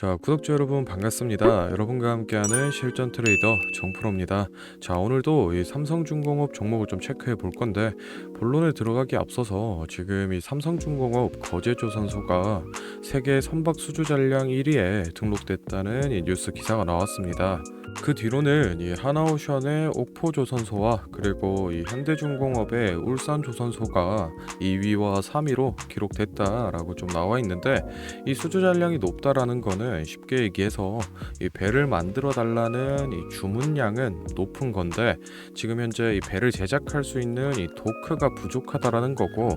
자, 구독자 여러분 반갑습니다. 여러분과 함께하는 실전 트레이더 정프로입니다. 자, 오늘도 이 삼성중공업 종목을 좀 체크해 볼 건데, 본론에 들어가기 앞서서 지금 이 삼성중공업 거제조선소가 세계 선박 수주 잔량 1위에 등록됐다는 이 뉴스 기사가 나왔습니다. 그 뒤로는 이 하나오션의 옥포조선소와 그리고 이 현대중공업의 울산조선소가 2위와 3위로 기록됐다라고 좀 나와 있는데, 이 수주 잔량이 높다라는 거는 쉽게 얘기해서 이 배를 만들어 달라는 이 주문량은 높은 건데, 지금 현재 이 배를 제작할 수 있는 이 도크가 부족하다라는 거고,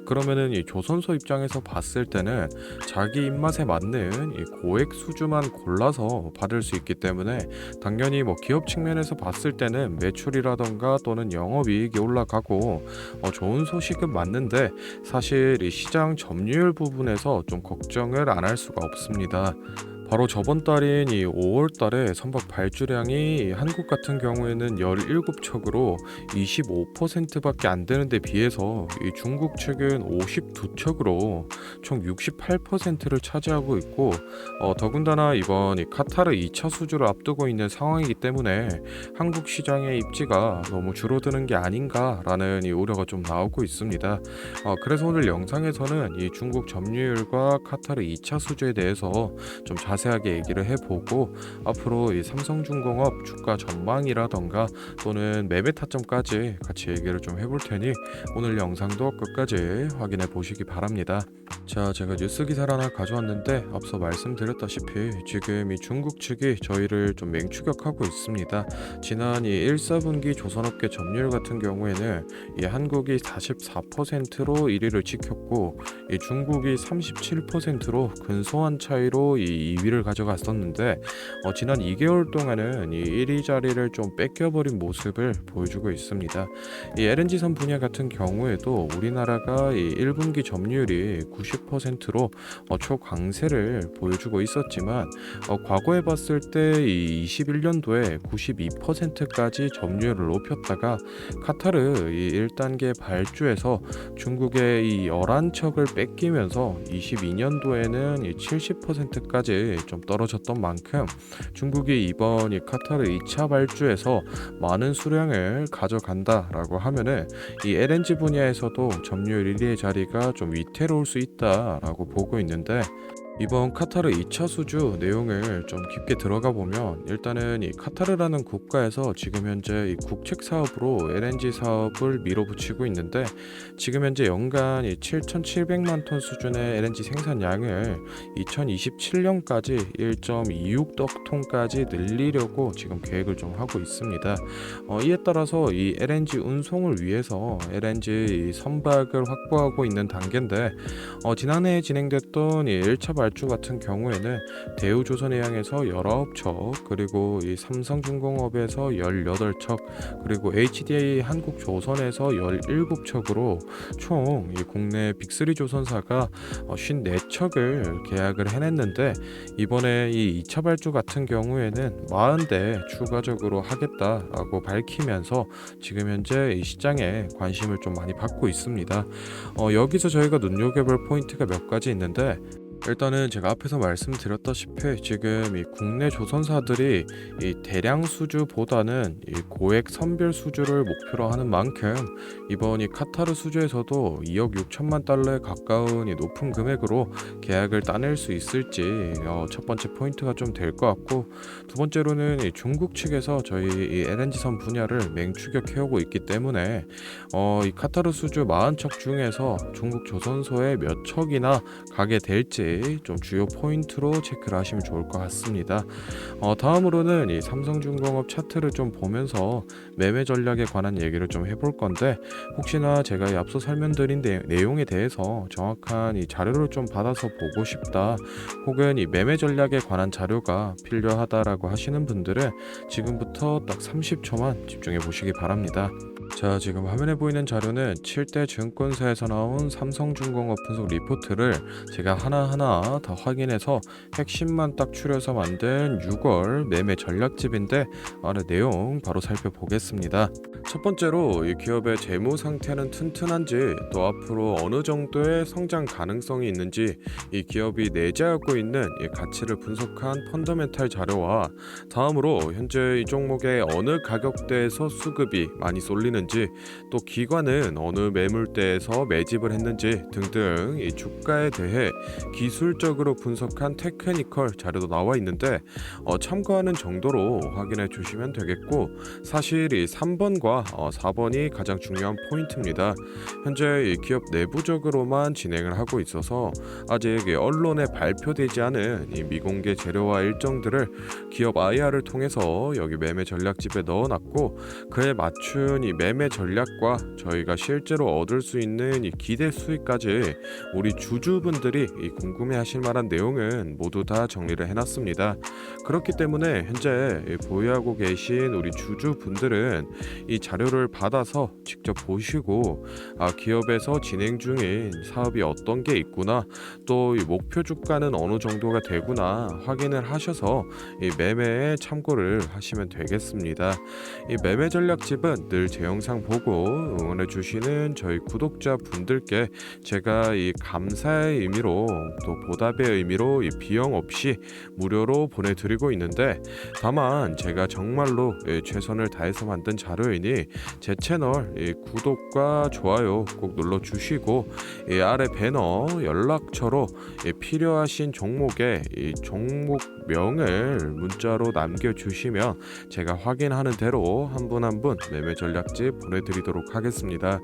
그러면은 이 조선소 입장에서 봤을 때는 자기 입맛에 맞는 이 고액 수주만 골라서 받을 수 있기 때문에, 당연히 뭐 기업 측면에서 봤을 때는 매출이라던가 또는 영업이익이 올라가고 좋은 소식은 맞는데, 사실 이 시장 점유율 부분에서 좀 걱정을 안 할 수가 없습니다. 바로 저번 달인 이 5월 달에 선박 발주량이 한국 같은 경우에는 17척으로 25%밖에 안 되는데 비해서 이 중국 측은 52척으로 총 68%를 차지하고 있고, 더군다나 이번 이 카타르 2차 수주를 앞두고 있는 상황이기 때문에 한국 시장의 입지가 너무 줄어드는 게 아닌가라는 이 우려가 좀 나오고 있습니다. 그래서 오늘 영상에서는 이 중국 점유율과 카타르 2차 수주에 대해서 좀 자세하게 얘기를 해보고, 앞으로 이 삼성중공업 주가 전망이라던가 또는 매매 타점까지 같이 얘기를 좀 해볼 테니 오늘 영상도 끝까지 확인해 보시기 바랍니다. 자, 제가 뉴스 기사를 하나 가져왔는데, 앞서 말씀드렸다시피 지금 이 중국 측이 저희를 좀 맹추격하고 있습니다. 지난 이 1, 4분기 조선업계 점유율 같은 경우에는 이 한국이 44%로 1위를 지켰고, 이 중국이 37%로 근소한 차이로 이 2위를 가져갔었는데, 지난 2개월 동안은 이 1위 자리를 좀 뺏겨버린 모습을 보여주고 있습니다. 이 LNG선 분야 같은 경우에도 우리나라가 이 1분기 점유율이 90%로 초강세를 보여주고 있었지만, 과거에 봤을 때 이 21년도에 92%까지 점유율을 높였다가 카타르 이 1단계 발주에서 중국의 이 11척을 뺏기면서 22년도에는 이 70%까지 좀 떨어졌던 만큼, 중국이 이번 이 카타르 2차 발주에서 많은 수량을 가져간다라고 하면은 이 LNG 분야에서도 점유율 1위의 자리가 좀 위태로울 수 있다라고 보고 있는데, 이번 카타르 2차 수주 내용을 좀 깊게 들어가 보면, 일단은 이 카타르라는 국가에서 지금 현재 이 국책 사업으로 LNG 사업을 밀어붙이고 있는데, 지금 현재 연간 이 7,700만 톤 수준의 LNG 생산량을 2027년까지 1.26억 톤까지 늘리려고 지금 계획을 좀 하고 있습니다. 이에 따라서 이 LNG 운송을 위해서 LNG 선박을 확보하고 있는 단계인데, 지난해 진행됐던 이 1차 발주 같은 경우에는 대우조선해양에서 19척, 그리고 이 삼성중공업에서 18척, 그리고 HDA 한국조선에서 17척으로 총 이 국내 빅3 조선사가 54척을 계약을 해냈는데, 이번에 이 2차 발주 같은 경우에는 40대 추가적으로 하겠다라고 밝히면서 지금 현재 이 시장에 관심을 좀 많이 받고 있습니다. 여기서 저희가 눈여겨볼 포인트가 몇 가지 있는데, 일단은 제가 앞에서 말씀드렸다시피 지금 이 국내 조선사들이 이 대량 수주보다는 이 고액 선별 수주를 목표로 하는 만큼, 이번 이 카타르 수주에서도 2억 6천만 달러에 가까운 이 높은 금액으로 계약을 따낼 수 있을지 첫 번째 포인트가 좀 될 것 같고, 두 번째로는 이 중국 측에서 저희 이 LNG선 분야를 맹추격해오고 있기 때문에 이 카타르 수주 40척 중에서 중국 조선소에 몇 척이나 가게 될지 좀 주요 포인트로 체크를 하시면 좋을 것 같습니다. 다음으로는 이 삼성중공업 차트를 좀 보면서 매매 전략에 관한 얘기를 좀 해볼 건데, 혹시나 제가 이 앞서 설명드린 내용에 대해서 정확한 이 자료를 좀 받아서 보고 싶다, 혹은 이 매매 전략에 관한 자료가 필요하다라고 하시는 분들은 지금부터 딱 30초만 집중해 보시기 바랍니다. 자, 지금 화면에 보이는 자료는 7대 증권사에서 나온 삼성중공업 분석 리포트를 제가 하나하나 하나하나 다 확인해서 핵심만 딱 추려서 만든 6월 매매 전략집인데 아래 내용 바로 살펴보겠습니다. 첫 번째로 이 기업의 재무 상태는 튼튼한지, 또 앞으로 어느 정도의 성장 가능성이 있는지, 이 기업이 내재하고 있는 이 가치를 분석한 펀더멘탈 자료와, 다음으로 현재 이 종목의 어느 가격대에서 수급이 많이 쏠리는지, 또 기관은 어느 매물대에서 매집을 했는지 등등 이 주가에 대해 기술적으로 분석한 테크니컬 자료도 나와 있는데 참고하는 정도로 확인해 주시면 되겠고, 사실 이 3번과 4번이 가장 중요한 포인트입니다. 현재 이 기업 내부적으로만 진행을 하고 있어서 아직 이 언론에 발표되지 않은 이 미공개 재료와 일정들을 기업 IR을 통해서 여기 매매 전략집에 넣어놨고, 그에 맞춘 이 매매 전략과 저희가 실제로 얻을 수 있는 이 기대 수익까지 우리 주주분들이 이 궁금해하실 만한 내용은 모두 다 정리를 해놨습니다. 그렇기 때문에 현재 보유하고 계신 우리 주주분들은 이 자료를 받아서 직접 보시고 기업에서 진행 중인 사업이 어떤 게 있구나, 또 이 목표 주가는 어느 정도가 되구나 확인을 하셔서 이 매매에 참고를 하시면 되겠습니다. 이 매매 전략집은 늘 제 영상 보고 응원해 주시는 저희 구독자분들께 제가 이 감사의 의미로, 또 보답의 의미로 이 비용 없이 무료로 보내드리고 있는데, 다만 제가 정말로 최선을 다해서 만든 자료이니 제 채널 구독과 좋아요 꼭 눌러주시고, 아래 배너 연락처로 필요하신 종목의 종목명을 문자로 남겨주시면 제가 확인하는 대로 한 분 한 분 매매 전략집 보내드리도록 하겠습니다.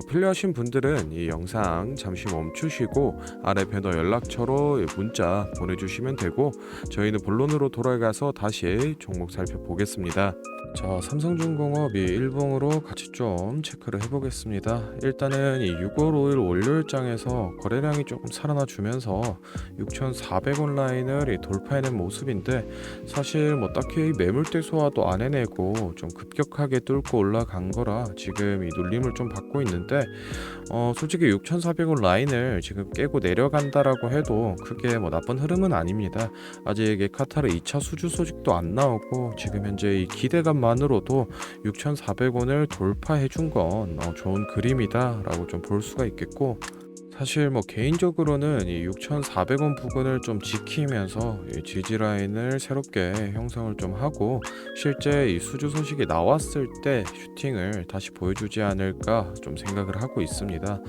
필요하신 분들은 이 영상 잠시 멈추시고 아래 배너 연락처로 문자 보내주시면 되고, 저희는 본론으로 돌아가서 다시 종목 살펴보겠습니다. 자, 삼성중공업 이 일봉으로 같이 좀 체크를 해보겠습니다. 일단은 이 6월 5일 월요일장에서 거래량이 조금 살아나 주면서 6,400원 라인을 돌파해낸 모습인데, 사실 뭐 딱히 매물대 소화도 안 해내고 좀 급격하게 뚫고 올라간 거라 지금 이 눌림을 좀 받고 있는데, 솔직히 6,400원 라인을 지금 깨고 내려간다라고 해도 크게 뭐 나쁜 흐름은 아닙니다. 아직 카타르 2차 수주 소식도 안 나오고 지금 현재 이 기대감만으로도 6,400원을 돌파해 준 건 좋은 그림이다 라고 좀 볼 수가 있겠고, 사실 뭐 개인적으로는 이 6,400원 부근을 좀 지키면서 이 지지 라인을 새롭게 형성을 좀 하고, 실제 이 수주 소식이 나왔을 때 슈팅을 다시 보여주지 않을까 좀 생각을 하고 있습니다.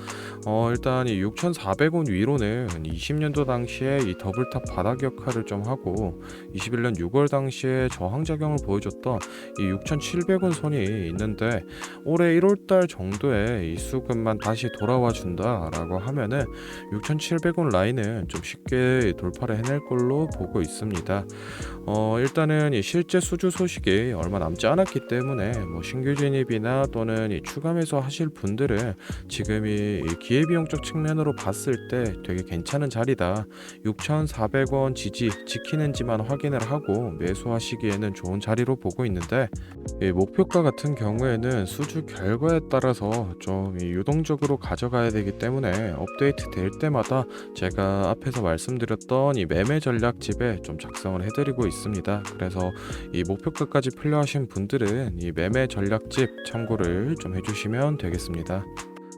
일단 이 6,400원 위로는 20년도 당시에 이 더블탑 바닥 역할을 좀 하고, 21년 6월 당시에 저항작용을 보여줬던 이 6,700원 선이 있는데, 올해 1월달 정도에 이 수급만 다시 돌아와 준다라고 하면은 6,700원 라인은 좀 쉽게 돌파를 해낼 걸로 보고 있습니다. 일단은 이 실제 수주 소식이 얼마 남지 않았기 때문에 뭐 신규 진입이나 또는 이 추가 매수 하실 분들은 지금이 이 기회비용적 측면으로 봤을 때 되게 괜찮은 자리다, 6,400원 지지 지키는지만 확인을 하고 매수하시기에는 좋은 자리로 보고 있는데, 이 목표가 같은 경우에는 수주 결과에 따라서 좀 유동적으로 가져가야 되기 때문에 업데이트 될 때마다 제가 앞에서 말씀드렸던 이 매매 전략집에 좀 작성을 해드리고 있습니다. 그래서 이 목표가까지 필요하신 분들은 이 매매 전략집 참고를 좀 해주시면 되겠습니다.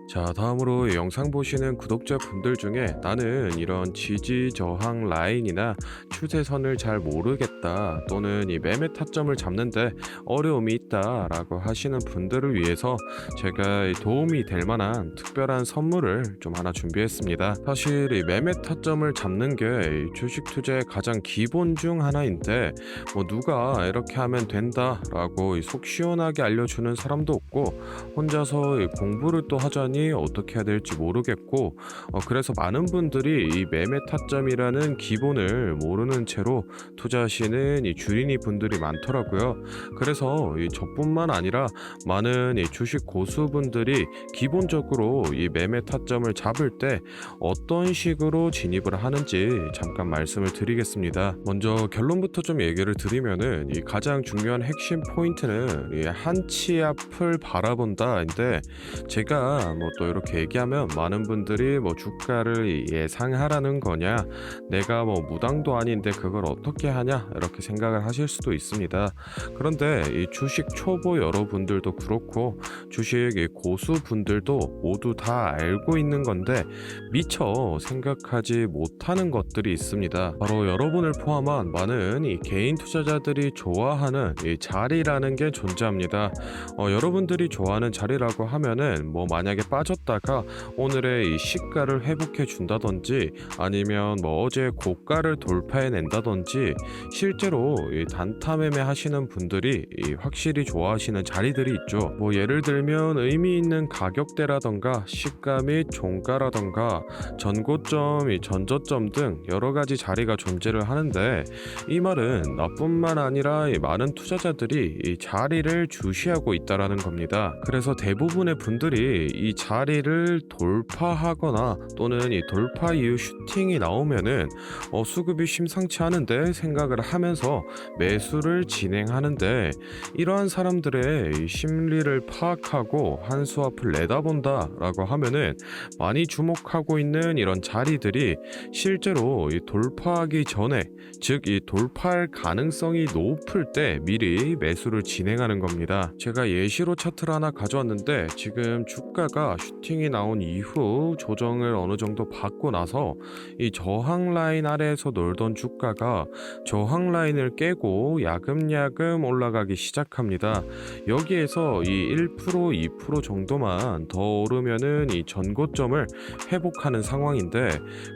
자, 다음으로 이 영상 보시는 구독자분들 중에 나는 이런 지지 저항 라인이나 추세선을 잘 모르겠다, 또는 이 매매 타점을 잡는데 어려움이 있다 라고 하시는 분들을 위해서 제가 도움이 될 만한 특별한 선물을 좀 하나 준비했습니다. 사실 이 매매 타점을 잡는 게 이 주식 투자의 가장 기본 중 하나인데, 뭐 누가 이렇게 하면 된다 라고 속 시원하게 알려주는 사람도 없고, 혼자서 이 공부를 또 하자니 어떻게 해야 될지 모르겠고, 그래서 많은 분들이 이 매매 타점이라는 기본을 모르는 채로 투자하시는 이 주린이 분들이 많더라고요. 그래서 이 저뿐만 아니라 많은 이 주식 고수분들이 기본적으로 이 매매 타점을 잡을 때 어떤 식으로 진입을 하는지 잠깐 말씀을 드리겠습니다. 먼저 결론부터 좀 얘기를 드리면은, 이 가장 중요한 핵심 포인트는 이 한치 앞을 바라본다인데, 제가 뭐 또 이렇게 얘기하면 많은 분들이 뭐 주가를 예상하라는 거냐, 내가 뭐 무당도 아닌데 그걸 어떻게 하냐 이렇게 생각을 하실 수도 있습니다. 그런데 이 주식 초보 여러분들도 그렇고 주식 이 고수분들도 모두 다 알고 있는 건데 미처 생각하지 못하는 것들이 있습니다. 바로 여러분을 포함한 많은 이 개인 투자자들이 좋아하는 이 자리라는 게 존재합니다. 여러분들이 좋아하는 자리라고 하면은 뭐 만약에 빠졌다가 오늘의 이 시가를 회복해 준다든지 아니면 뭐 어제 고가를 돌파해 낸다든지 실제로 이 단타 매매 하시는 분들이 이 확실히 좋아하시는 자리들이 있죠. 뭐 예를 들면 의미 있는 가격대라던가 시가 및 종가라던가 전고점, 이 전저점 등 여러 가지 자리가 존재를 하는데 이 말은 나뿐만 아니라 이 많은 투자자들이 이 자리를 주시하고 있다라는 겁니다. 그래서 대부분의 분들이 이 자리를 돌파하거나 또는 이 돌파 이후 슈팅이 나오면은 수급이 심상치 않은데 생각을 하면서 매수를 진행하는데 이러한 사람들의 이 심리를 파악하고 한 수 앞을 내다본다라고 하면은 많이 주목하고 있는 이런 자리들이 실제로 이 돌파하기 전에 즉 이 돌파할 가능성이 높을 때 미리 매수를 진행하는 겁니다. 제가 예시로 차트를 하나 가져왔는데 지금 주가가 슈팅이 나온 이후 조정을 어느 정도 받고 나서 이 저항 라인 아래에서 놀던 주가가 저항 라인을 깨고 야금야금 올라가기 시작합니다. 여기에서 이 1% 2% 정도만 더 오르면은 이 전고점을 회복하는 상황인데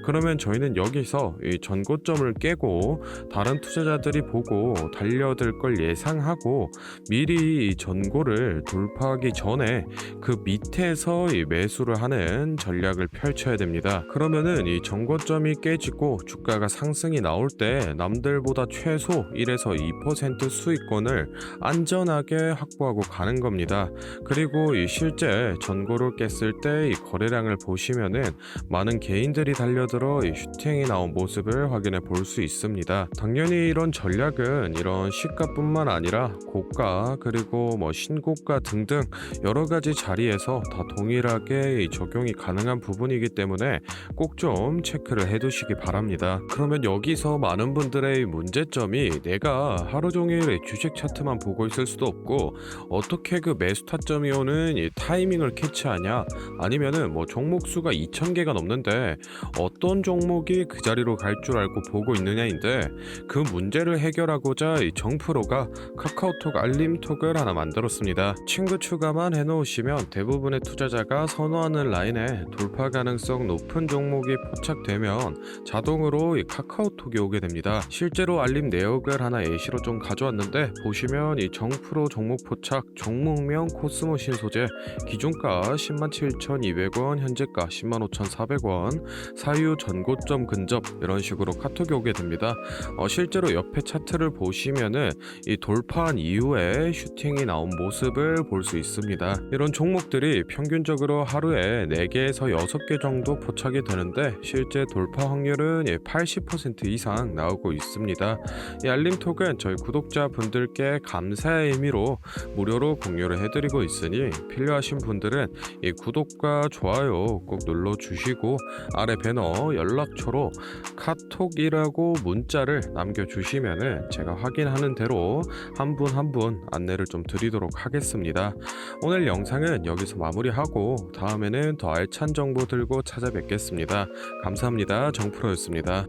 그러면 저희는 여기서 이 전고점을 깨고 다른 투자자들이 보고 달려들 걸 예상하고 미리 이 전고를 돌파하기 전에 그 밑에서 이 매수를 하는 전략을 펼쳐야 됩니다. 그러면은 이 전고점이 깨지고 주가가 상승이 나올 때 남들보다 최소 1에서 2% 수익권을 안전하게 확보하고 가는 겁니다. 그리고 이 실제 전고를 깼을 때 이 거래량을 보시면은 많은 개인들이 달려들어 이 슈팅이 나온 모습을 확인해 볼 수 있습니다. 당연히 이런 전략은 이런 시가뿐만 아니라 고가 그리고 뭐 신고가 등등 여러 가지 자리에서 다 동일하게 이 적용이 가능한 부분이기 때문에 꼭 좀 체크를 해 두시기 바랍니다. 그러면 여기서 많은 분들의 문제점이 내가 하루 종일 주식 차트만 보고 있을 수도 없고 어떻게 그 매수 타점이 오는 이 타이밍을 캐치하냐, 아니면은 뭐 종목 수가 2,000개가 넘는데 어떤 종목이 그 자리로 갈 줄 알고 보고 있느냐인데 그 문제를 해결하고자 이 정프로가 카카오톡 알림톡을 하나 만들었습니다. 친구 추가만 해놓으시면 대부분의 투자자가 선호하는 라인에 돌파 가능성 높은 종목이 포착되면 자동으로 이 카카오톡이 오게 됩니다. 실제로 알림 내역을 하나 예시로 좀 가져왔는데 보시면 이 정프로 종목 포착, 종목명 코스모신 소재, 기준가 107,200원, 현재가 105,400원, 사유 전고점 근접 이런 식으로 카톡이 오게 됩니다. 실제로 옆에 차트를 보시면은 이 돌파한 이후에 슈팅이 나온 모습을 볼 수 있습니다. 이런 종목들이 평균적으로 하루에 4개에서 6개 정도 포착이 되는데 실제 돌파 확률은 80% 이상 나오고 있습니다. 이 알림톡은 저희 구독자분들께 감사의 의미로 무료로 공유를 해드리고 있으니 필요하신 분들은 이 구독과 좋아요 꼭 눌러주시고 아래 배너 연락처로 카톡이라고 문자를 남겨주시면은 제가 확인하는 대로 한 분 한 분 안내를 좀 드리도록 하겠습니다. 오늘 영상은 여기서 마무리하고 다음에는 더 알찬 정보 들고 찾아뵙겠습니다. 감사합니다. 정프로였습니다.